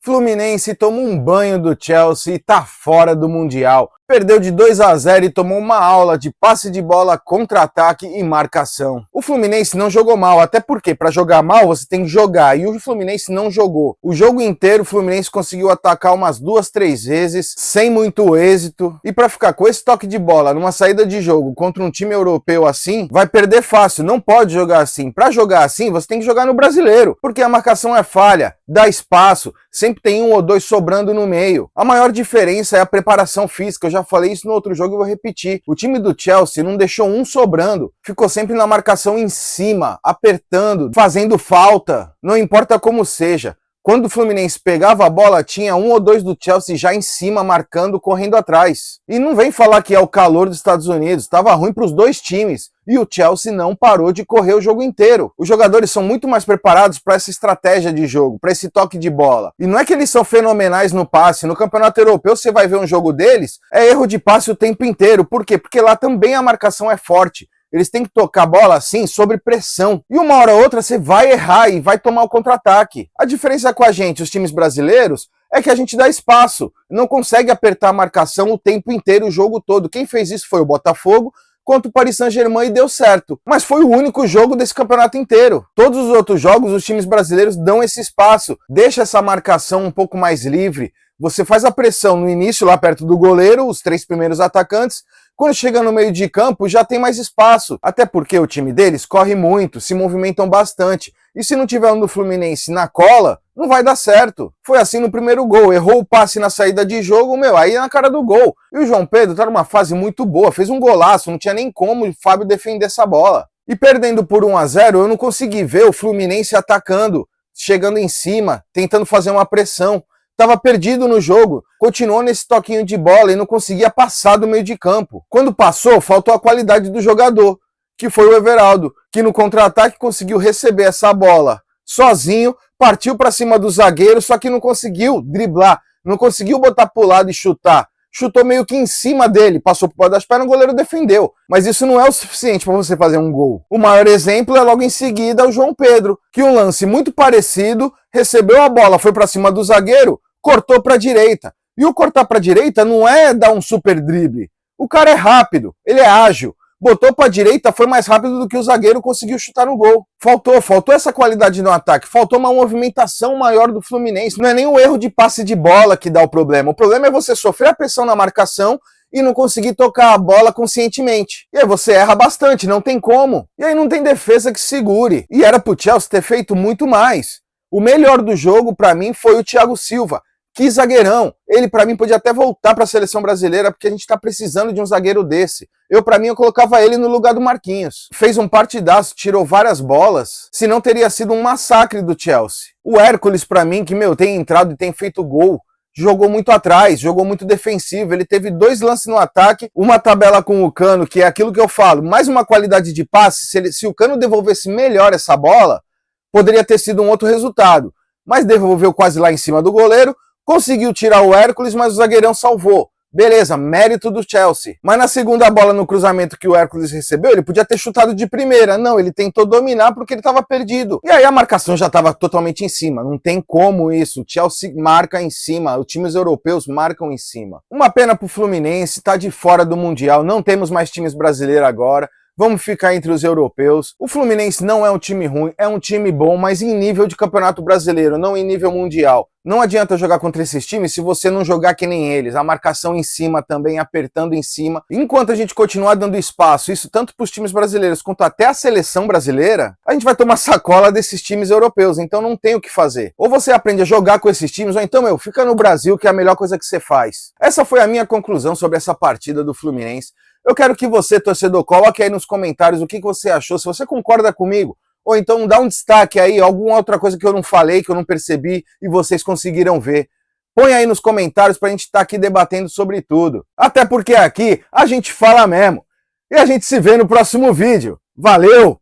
Fluminense tomou um banho do Chelsea e tá fora do Mundial. Perdeu de 2-0 e tomou uma aula de passe de bola, contra-ataque e marcação. O Fluminense não jogou mal, até porque para jogar mal você tem que jogar, e o Fluminense não jogou. O jogo inteiro o Fluminense conseguiu atacar umas 2-3 vezes, sem muito êxito, e para ficar com esse toque de bola numa saída de jogo contra um time europeu assim, vai perder fácil, não pode jogar assim. Para jogar assim você tem que jogar no brasileiro, porque a marcação é falha, dá espaço, sempre tem um ou dois sobrando no meio. A maior diferença é a preparação física, eu já falei isso no outro jogo e vou repetir. O time do Chelsea não deixou um sobrando, ficou sempre na marcação em cima, apertando, fazendo falta, não importa como seja. Quando o Fluminense pegava a bola, tinha um ou dois do Chelsea já em cima, marcando, correndo atrás. E não vem falar que é o calor dos Estados Unidos, estava ruim para os dois times. E o Chelsea não parou de correr o jogo inteiro. Os jogadores são muito mais preparados para essa estratégia de jogo, para esse toque de bola. E não é que eles são fenomenais no passe. No Campeonato Europeu, você vai ver um jogo deles, é erro de passe o tempo inteiro. Por quê? Porque lá também a marcação é forte. Eles têm que tocar a bola assim, sob pressão. E uma hora ou outra você vai errar e vai tomar o contra-ataque. A diferença com a gente, os times brasileiros, é que a gente dá espaço. Não consegue apertar a marcação o tempo inteiro, o jogo todo. Quem fez isso foi o Botafogo contra o Paris Saint-Germain e deu certo. Mas foi o único jogo desse campeonato inteiro. Todos os outros jogos, os times brasileiros dão esse espaço. Deixa essa marcação um pouco mais livre. Você faz a pressão no início, lá perto do goleiro, os três primeiros atacantes. Quando chega no meio de campo, já tem mais espaço. Até porque o time deles corre muito, se movimentam bastante. E se não tiver um do Fluminense na cola, não vai dar certo. Foi assim no primeiro gol. Errou o passe na saída de jogo, aí é na cara do gol. E o João Pedro tá numa fase muito boa, fez um golaço, não tinha nem como o Fábio defender essa bola. E perdendo por 1-0, eu não consegui ver o Fluminense atacando, chegando em cima, tentando fazer uma pressão. Estava perdido no jogo, continuou nesse toquinho de bola e não conseguia passar do meio de campo. Quando passou, faltou a qualidade do jogador, que foi o Everaldo, que no contra-ataque conseguiu receber essa bola sozinho, partiu para cima do zagueiro, só que não conseguiu driblar, não conseguiu botar pro lado e chutar. Chutou meio que em cima dele, passou por baixo das pernas, o goleiro defendeu. Mas isso não é o suficiente para você fazer um gol. O maior exemplo é logo em seguida o João Pedro, que um lance muito parecido, recebeu a bola, foi para cima do zagueiro, cortou para a direita. E o cortar para a direita não é dar um super drible. O cara é rápido, ele é ágil. Botou para a direita, foi mais rápido do que o zagueiro conseguiu chutar no gol. Faltou essa qualidade no ataque, faltou uma movimentação maior do Fluminense. Não é nem o erro de passe de bola que dá o problema. O problema é você sofrer a pressão na marcação e não conseguir tocar a bola conscientemente. E aí você erra bastante, não tem como. E aí não tem defesa que segure. E era pro Chelsea ter feito muito mais. O melhor do jogo, para mim, foi o Thiago Silva. Que zagueirão! Ele, para mim, podia até voltar para a seleção brasileira, porque a gente está precisando de um zagueiro desse. Para mim, eu colocava ele no lugar do Marquinhos. Fez um partidaço, tirou várias bolas, senão teria sido um massacre do Chelsea. O Hércules, para mim, que, tem entrado e tem feito gol, jogou muito atrás, jogou muito defensivo. Ele teve 2 lances no ataque, uma tabela com o Cano, que é aquilo que eu falo, mais uma qualidade de passe. Se o Cano devolvesse melhor essa bola, poderia ter sido um outro resultado. Mas devolveu quase lá em cima do goleiro, conseguiu tirar o Hércules, mas o zagueirão salvou. Beleza, mérito do Chelsea. Mas na segunda bola no cruzamento que o Hércules recebeu, ele podia ter chutado de primeira. Não, ele tentou dominar porque ele estava perdido. E aí a marcação já estava totalmente em cima. Não tem como isso. O Chelsea marca em cima, os times europeus marcam em cima. Uma pena pro Fluminense, tá de fora do Mundial. Não temos mais times brasileiros agora. Vamos ficar entre os europeus. O Fluminense não é um time ruim, é um time bom, mas em nível de campeonato brasileiro, não em nível mundial. Não adianta jogar contra esses times se você não jogar que nem eles. A marcação em cima também, apertando em cima. Enquanto a gente continuar dando espaço, isso tanto para os times brasileiros quanto até a seleção brasileira, a gente vai tomar sacola desses times europeus, então não tem o que fazer. Ou você aprende a jogar com esses times, ou então, fica no Brasil, que é a melhor coisa que você faz. Essa foi a minha conclusão sobre essa partida do Fluminense. Eu quero que você, torcedor, coloque aí nos comentários o que você achou, se você concorda comigo, ou então dá um destaque aí, alguma outra coisa que eu não falei, que eu não percebi e vocês conseguiram ver. Põe aí nos comentários pra gente estar aqui debatendo sobre tudo. Até porque aqui a gente fala mesmo. E a gente se vê no próximo vídeo. Valeu!